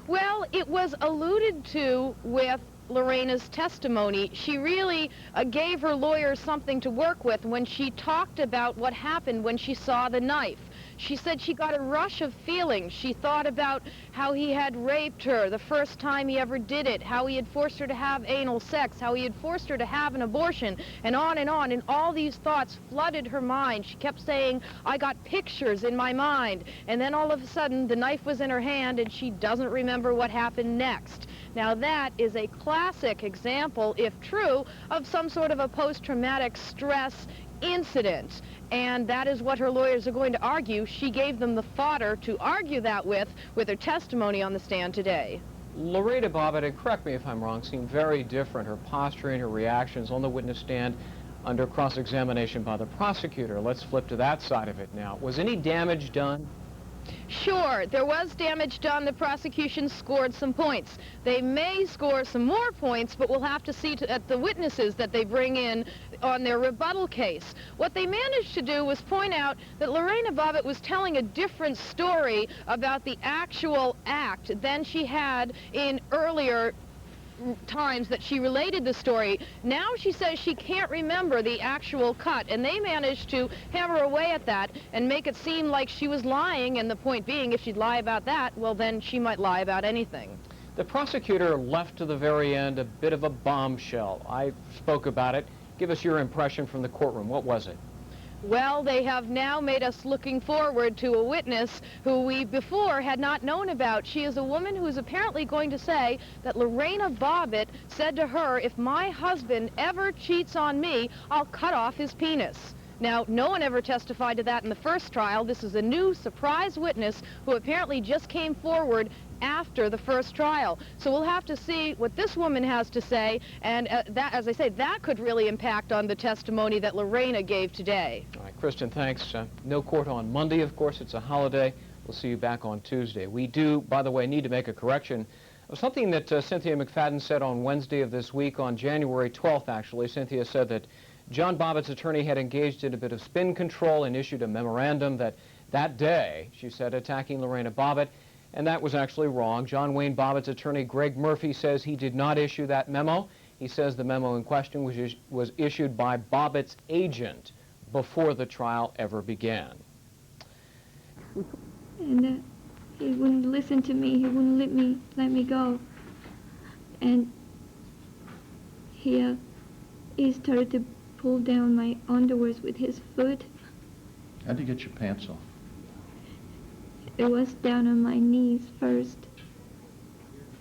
Well, it was alluded to with Lorena's testimony. She really gave her lawyer something to work with when she talked about what happened when she saw the knife. She said she got a rush of feelings. She thought about how he had raped her the first time he ever did it, how he had forced her to have anal sex, how he had forced her to have an abortion, and on, and all these thoughts flooded her mind. She kept saying, I got pictures in my mind, and then all of a sudden the knife was in her hand and she doesn't remember what happened next. Now that is a classic example, if true, of some sort of a post-traumatic stress incident, and that is what her lawyers are going to argue. She gave them the fodder to argue that with her testimony on the stand today. Lorena Bobbitt, and correct me if I'm wrong, seemed very different, her posturing, her reactions on the witness stand under cross-examination by the prosecutor. Let's flip to that side of it now. Was any damage done? Sure, there was damage done. The prosecution scored some points. They may score some more points, but we'll have to see at the witnesses that they bring in on their rebuttal case. What they managed to do was point out that Lorena Bobbitt was telling a different story about the actual act than she had in earlier times that she related the story. Now she says she can't remember the actual cut, and they managed to hammer away at that and make it seem like she was lying, and the point being, if she'd lie about that, well, then she might lie about anything. The prosecutor left to the very end a bit of a bombshell. I spoke about it. Give us your impression from the courtroom. What was it? Well, they have now made us looking forward to a witness who we before had not known about. She is a woman who is apparently going to say that Lorena Bobbitt said to her, if my husband ever cheats on me, I'll cut off his penis. Now, no one ever testified to that in the first trial. This is a new surprise witness who apparently just came forward after the first trial. So we'll have to see what this woman has to say, and that, as I say, that could really impact on the testimony that Lorena gave today. All right, Kristen, thanks. No court on Monday, of course. It's a holiday. We'll see you back on Tuesday. We do, by the way, need to make a correction of something that Cynthia McFadden said on Wednesday of this week, on January 12th, actually. Cynthia said that John Bobbitt's attorney had engaged in a bit of spin control and issued a memorandum that day, she said, attacking Lorena Bobbitt. And that was actually wrong. John Wayne Bobbitt's attorney, Greg Murphy, says he did not issue that memo. He says the memo in question was issued by Bobbitt's agent before the trial ever began. And he wouldn't listen to me. He wouldn't let me go. And he started to pull down my underwears with his foot. How'd you get your pants off? It was down on my knees first,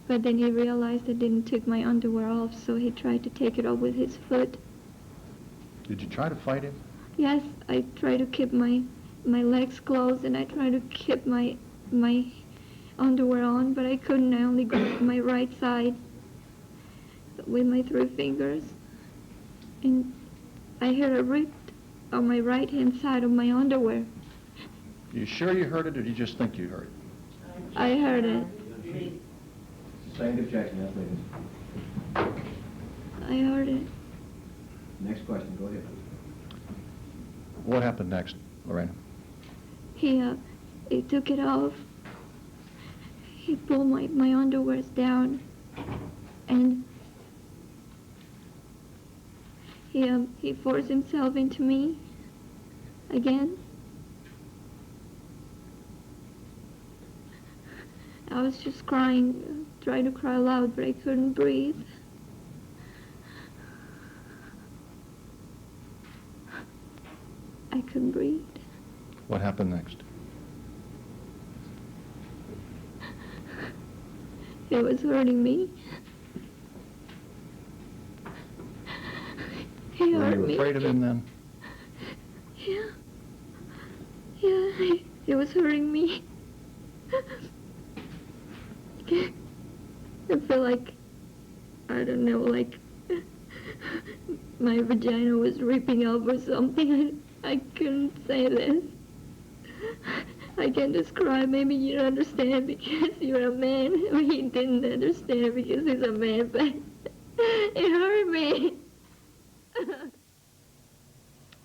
but then he realized I didn't take my underwear off, so he tried to take it off with his foot. Did you try to fight him? Yes, I tried to keep my legs closed, and I tried to keep my underwear on, but I couldn't. I only grabbed my right side with my 3 fingers, and I heard a rip on my right-hand side of my underwear. You sure you heard it, or do you just think you heard it? I heard it. Sustained objection, yes, ladies. I heard it. Next question, go ahead. What happened next, Lorena? He took it off. He pulled my underwears down, and he forced himself into me again. I was just crying, trying to cry loud, but I couldn't breathe. I couldn't breathe. What happened next? It was hurting me. He Were hurt you me. afraid of him then? Yeah. Yeah, it was hurting me. I feel like, I don't know, like my vagina was ripping out or something. I couldn't say this. I can't describe. Maybe you don't understand because you're a man. He didn't understand because he's a man, but it hurt me.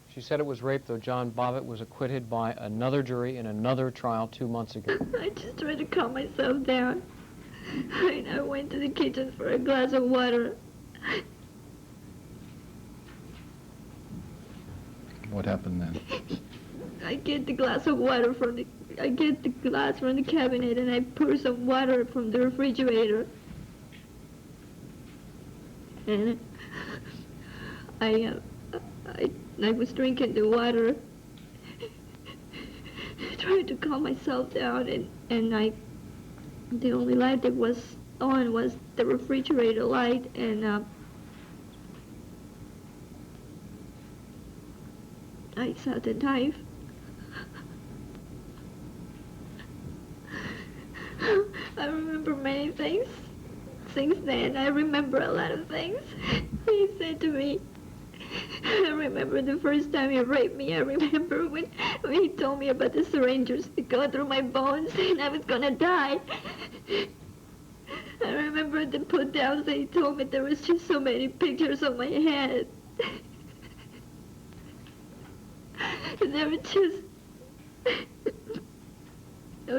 She said it was rape, though John Bobbitt was acquitted by another jury in another trial 2 months ago. I just tried to calm myself down. And I went to the kitchen for a glass of water. What happened then? I get the glass of water from the, I get the glass from the cabinet and I pour some water from the refrigerator. And I was drinking the water, tried to calm myself down, and the only light that was on was the refrigerator light, and I saw the knife. I remember many things since then. I remember a lot of things he said to me. I remember the first time he raped me. I remember when he told me about the syringes that go through my bones and I was gonna die. I remember the put downs that he told me there was just so many pictures of my head. There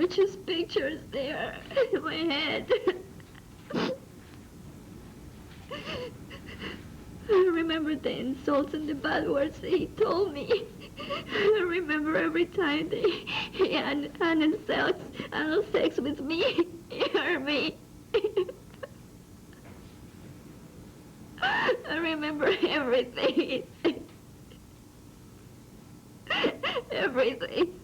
were just pictures there in my head. I remember the insults and the bad words that he told me. I remember every time that he had anal sex with me, he hurt me. I remember everything. Everything.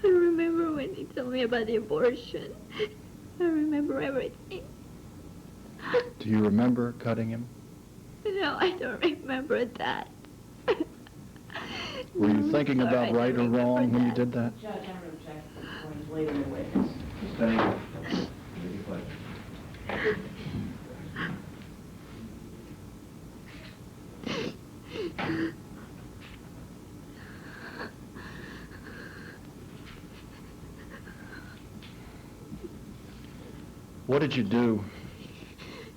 I remember when he told me about the abortion. I remember everything. Do you remember cutting him? No, I don't remember that. Were you thinking about right or wrong when you did that? Judge, I'm going to object to this point later in the witness. What did you do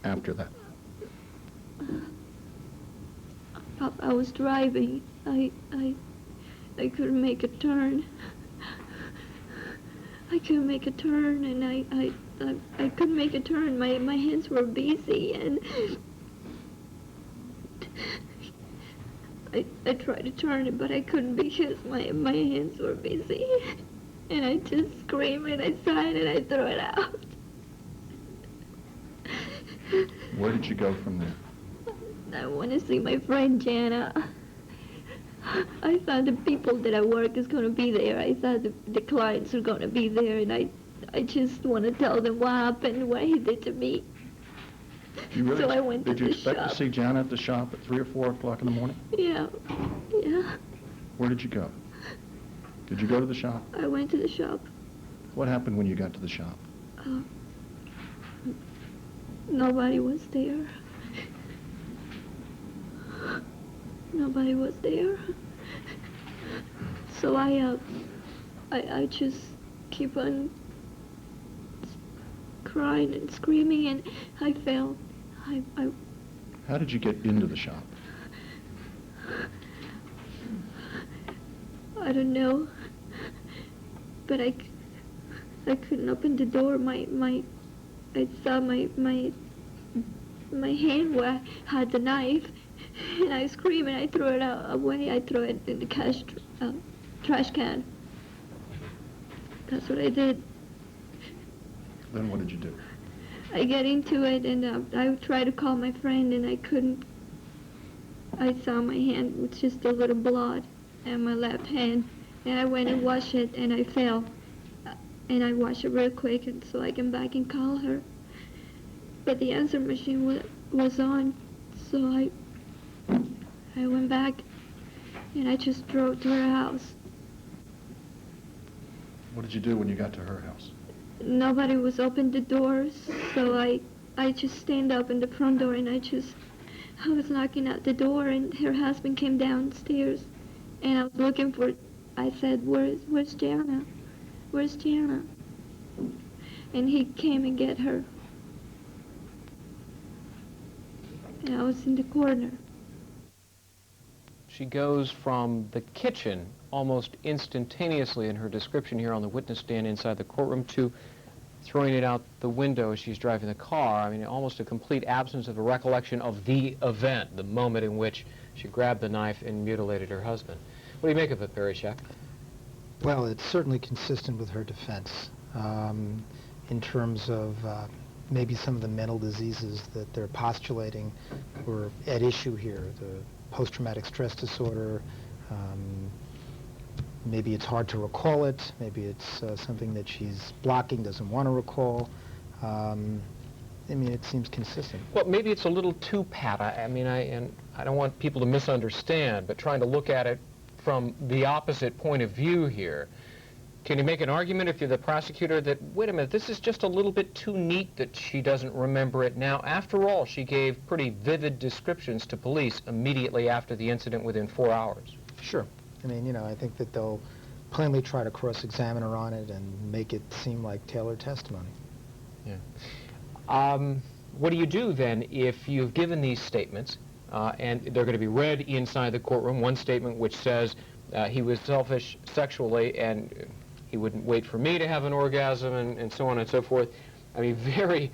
after that? I was driving. I couldn't make a turn. I couldn't make a turn, and I couldn't make a turn. My hands were busy, and I tried to turn it, but I couldn't because my hands were busy. And I just screamed, and I sighed, and I threw it out. Where did you go from there? I want to see my friend Jana. I thought the people that I work is going to be there. I thought the clients are going to be there, and I just want to tell them what happened, what he did to me. Really, so I went to the shop. Did you expect to see Jana at the shop at 3 or 4 o'clock in the morning? Yeah, yeah. Where did you go? Did you go to the shop? I went to the shop. What happened when you got to the shop? Nobody was there. Nobody was there. So I just keep on crying and screaming, and I fell. How did you get into the shop? I don't know, but I couldn't open the door. I saw my hand had the knife, and I screamed and I threw it away. I threw it in the trash can. That's what I did. Then what did you do? I got into it, and I tried to call my friend, and I couldn't. I saw my hand with just a little blood and my left hand, and I went and washed it, and I fell. And I washed it real quick, and so I came back and called her. But the answer machine was on, so I went back, and I just drove to her house. What did you do when you got to her house? Nobody was open the doors, so I just stand up in the front door, and I was knocking at the door, and her husband came downstairs, and I was looking for, I said, where's Jana? Where's Jana? And he came and get her. And I was in the corner. She goes from the kitchen almost instantaneously in her description here on the witness stand inside the courtroom to throwing it out the window as she's driving the car. I mean, almost a complete absence of a recollection of the event, the moment in which she grabbed the knife and mutilated her husband. What do you make of it, Barry Scheck? Well, it's certainly consistent with her defense in terms of maybe some of the mental diseases that they're postulating were at issue here, the post-traumatic stress disorder. Maybe it's hard to recall it. Maybe it's something that she's blocking, doesn't want to recall. I mean, it seems consistent. Well, maybe it's a little too pat. I mean, I don't want people to misunderstand, but trying to look at it from the opposite point of view here. Can you make an argument if you're the prosecutor that, wait a minute, this is just a little bit too neat that she doesn't remember it now? After all, she gave pretty vivid descriptions to police immediately after the incident within 4 hours. Sure. I mean, you know, I think that they'll plainly try to cross-examine her on it and make it seem like tailored testimony. Yeah. What do you do then if you've given these statements and they're going to be read inside the courtroom? One statement which says he was selfish sexually and he wouldn't wait for me to have an orgasm and so on and so forth. I mean, very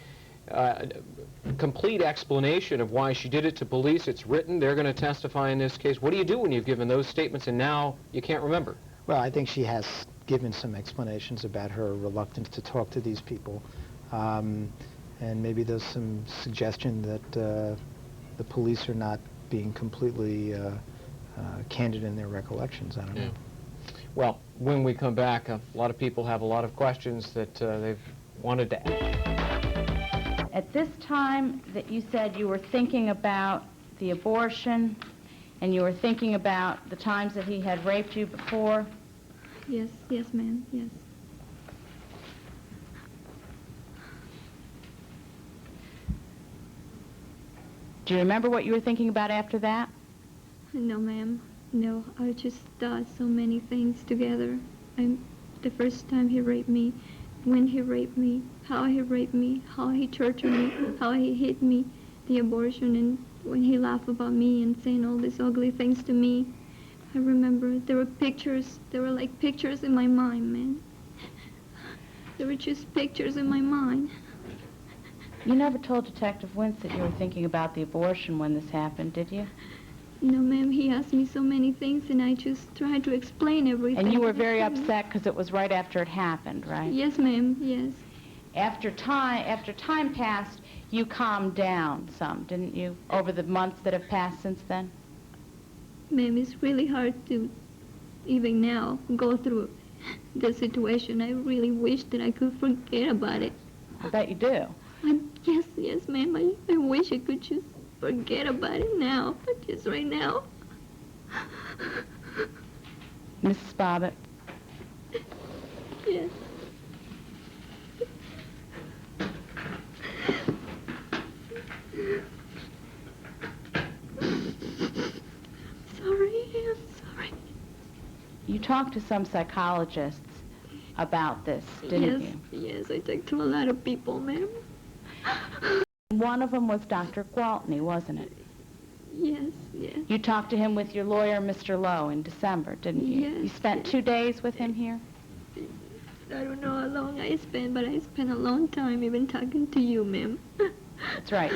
complete explanation of why she did it to police. It's written. They're going to testify in this case. What do you do when you've given those statements and now you can't remember? Well, I think she has given some explanations about her reluctance to talk to these people. And maybe there's some suggestion that the police are not being completely candid in their recollections. I don't know. Well, when we come back, a lot of people have a lot of questions that they've wanted to ask. At this time that you said you were thinking about the abortion and you were thinking about the times that he had raped you before? Yes, yes, ma'am, yes. Do you remember what you were thinking about after that? No, ma'am. No, I just thought so many things together. The first time he raped me, when he raped me, how he raped me, how he tortured me, how he hit me, the abortion, and when he laughed about me and saying all these ugly things to me. I remember there were pictures, there were like pictures in my mind, man. There were just pictures in my mind. You never told Detective Wentz that you were thinking about the abortion when this happened, did you? No, ma'am, he asked me so many things and I just tried to explain everything. And you were very upset because it was right after it happened, right? Yes, ma'am, yes. After time passed, you calmed down some, didn't you, over the months that have passed since then? Ma'am, it's really hard to, even now, go through the situation. I really wish that I could forget about it. I bet you do. Yes, yes, ma'am, I wish I could just forget about it now, just right now. Mrs. Bobbitt? Yes. I'm sorry. You talked to some psychologists about this, didn't you? Yes, I talked to a lot of people, ma'am. One of them was Dr. Gwaltney, wasn't it? Yes, yes. You talked to him with your lawyer, Mr. Lowe, in December, didn't you? Yes. You spent 2 days with him here? I don't know how long I spent, but I spent a long time even talking to you, ma'am. That's right.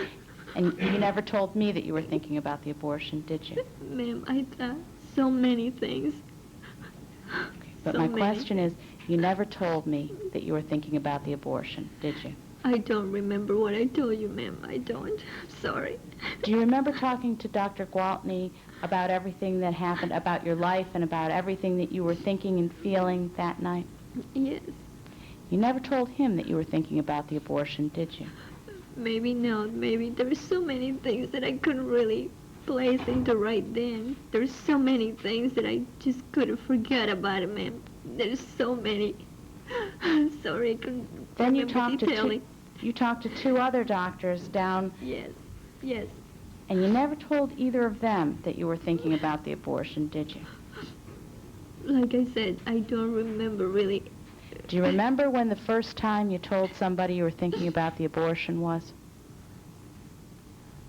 And you never told me that you were thinking about the abortion, did you? Ma'am, I thought so many things. But my question is, you never told me that you were thinking about the abortion, did you? I don't remember what I told you, ma'am. I don't. I'm sorry. Do you remember talking to Dr. Gwaltney about everything that happened, about your life and about everything that you were thinking and feeling that night? Yes. You never told him that you were thinking about the abortion, did you? Maybe not. Maybe there's so many things that I couldn't really place into right then. There's so many things that I just couldn't forget about it, ma'am. There's so many. I'm sorry, I couldn't Then you remember talked to 2 other doctors down. Yes, yes. And you never told either of them that you were thinking about the abortion, did you? Like I said, I don't remember really. Do you remember when the first time you told somebody you were thinking about the abortion was?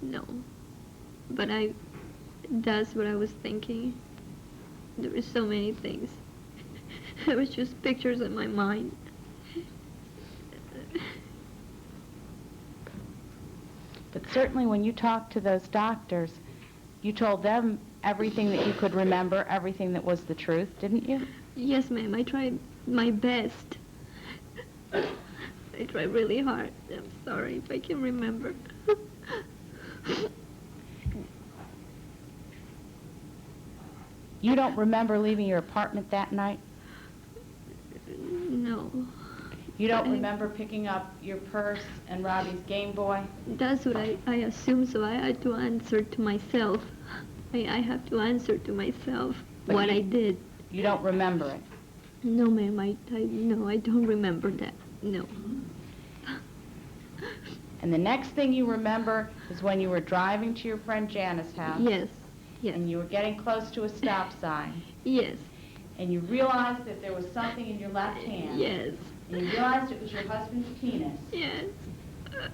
No. But that's what I was thinking. There were so many things. It was just pictures in my mind. But certainly when you talked to those doctors, you told them everything that you could remember, everything that was the truth, didn't you? Yes, ma'am, I tried my best. I tried really hard. I'm sorry if I can remember. You don't remember leaving your apartment that night? No. You don't remember picking up your purse and Robbie's Game Boy? That's what I assume, so I had to answer to myself. I have to answer to myself But what I did. You don't remember it? No, ma'am, no, I don't remember that. No. And the next thing you remember is when you were driving to your friend Janice's house. Yes, yes. And you were getting close to a stop sign. Yes. And you realized that there was something in your left hand. Yes. And you realized it was your husband's penis. Yes.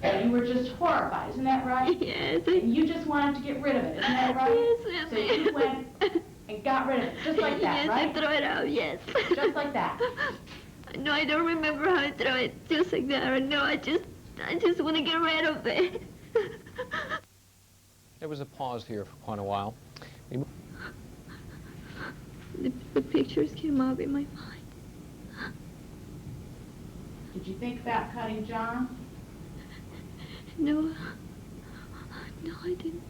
And you were just horrified, isn't that right? Yes. And you just wanted to get rid of it, isn't that right? Yes, ma'am. So you went and got rid of it, just like that, yes, right? I threw it out, yes. Just like that. No, I don't remember how I threw it, just like that. No, I just want to get rid of it. There was a pause here for quite a while. The pictures came up in my mind. Did you think about cutting John? No, I didn't.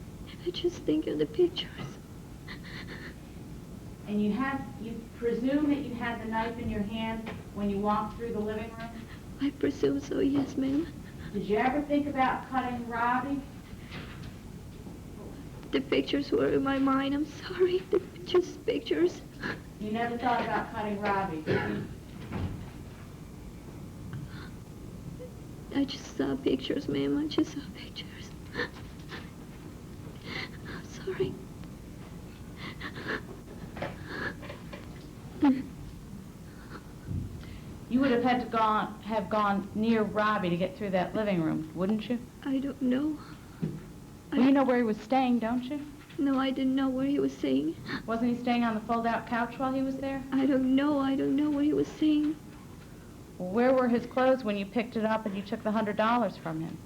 I just think of the pictures. And you presume that you had the knife in your hand when you walked through the living room? I presume so, yes, ma'am. Did you ever think about cutting Robbie? The pictures were in my mind, I'm sorry. They're just pictures. You never thought about cutting Robbie, did you? I just saw pictures, ma'am. I just saw pictures. I'm sorry. You would have had to have gone near Robbie to get through that living room, wouldn't you? I don't know. Well, you know where he was staying, don't you? No, I didn't know where he was staying. Wasn't he staying on the fold-out couch while he was there? I don't know where he was staying. Well, where were his clothes when you picked it up and you took the $100 from him?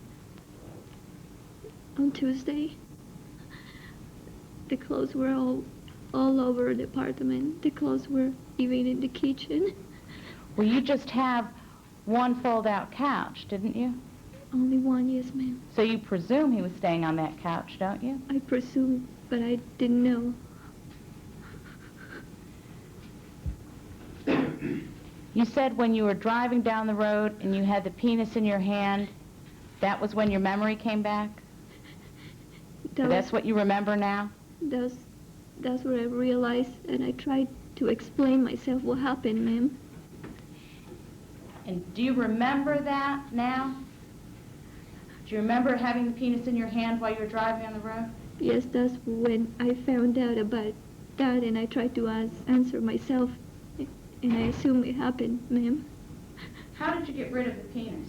On Tuesday. The clothes were all over the apartment. The clothes were even in the kitchen. Well, you just have one fold-out couch, didn't you? Only one, yes, ma'am. So you presume he was staying on that couch, don't you? I presume, but I didn't know. You said when you were driving down the road and you had the penis in your hand, that was when your memory came back? That's what you remember now? That's what I realized, and I tried to explain myself what happened, ma'am. And do you remember that now? Do you remember having the penis in your hand while you were driving on the road? Yes, that's when I found out about that, and I tried to answer myself, and I assume it happened, ma'am. How did you get rid of the penis?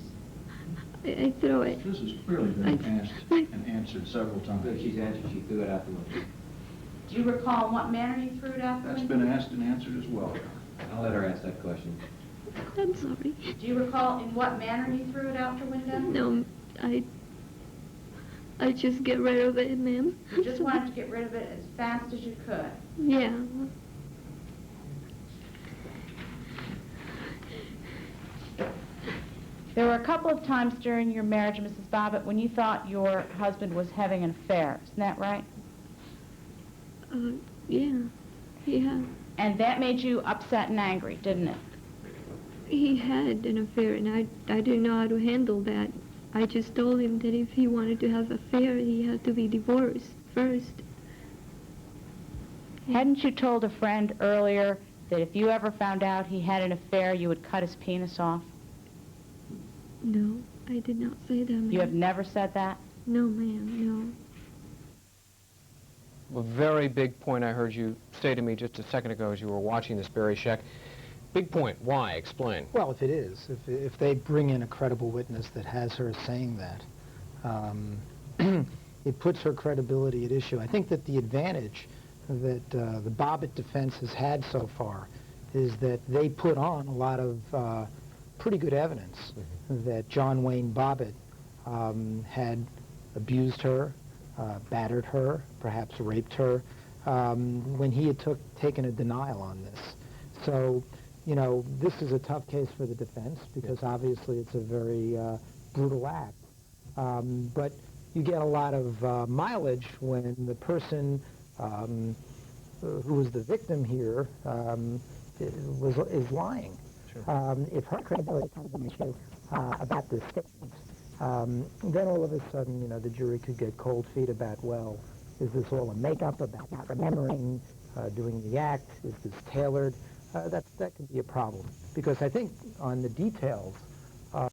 I threw it. This has clearly been asked and answered several times. She's answered, she threw it out the window. Do you recall in what manner you threw it out the That's window? been asked and answered as well. I'll let her ask that question. I'm sorry. Do you recall in what manner you threw it out the window? No, I just get rid of it, ma'am. You just wanted to get rid of it as fast as you could. Yeah. There were a couple of times during your marriage, Mrs. Bobbitt, when you thought your husband was having an affair. Isn't that right? Yeah. And that made you upset and angry, didn't it? He had an affair, and I didn't know how to handle that. I just told him that if he wanted to have an affair, he had to be divorced first. Hadn't you told a friend earlier that if you ever found out he had an affair, you would cut his penis off? No, I did not say that, ma'am. You have never said that? No, ma'am, A very big point I heard you say to me just a second ago as you were watching this, Barry Scheck. Big point. Why? Explain. Well, if it is, if they bring in a credible witness that has her saying that, it puts her credibility at issue. I think that the advantage that the Bobbitt defense has had so far is that they put on a lot of pretty good evidence that John Wayne Bobbitt had abused her, battered her, perhaps raped her, when he had taken a denial on this. So, you know, this is a tough case for the defense because obviously it's a very brutal act. But you get a lot of mileage when the person who was the victim here is lying. If her credibility comes an issue about this statement, then all of a sudden, you know, the jury could get cold feet about, well, is this all a make-up about not remembering doing the act? Is this tailored? That could be a problem. Because I think on the details,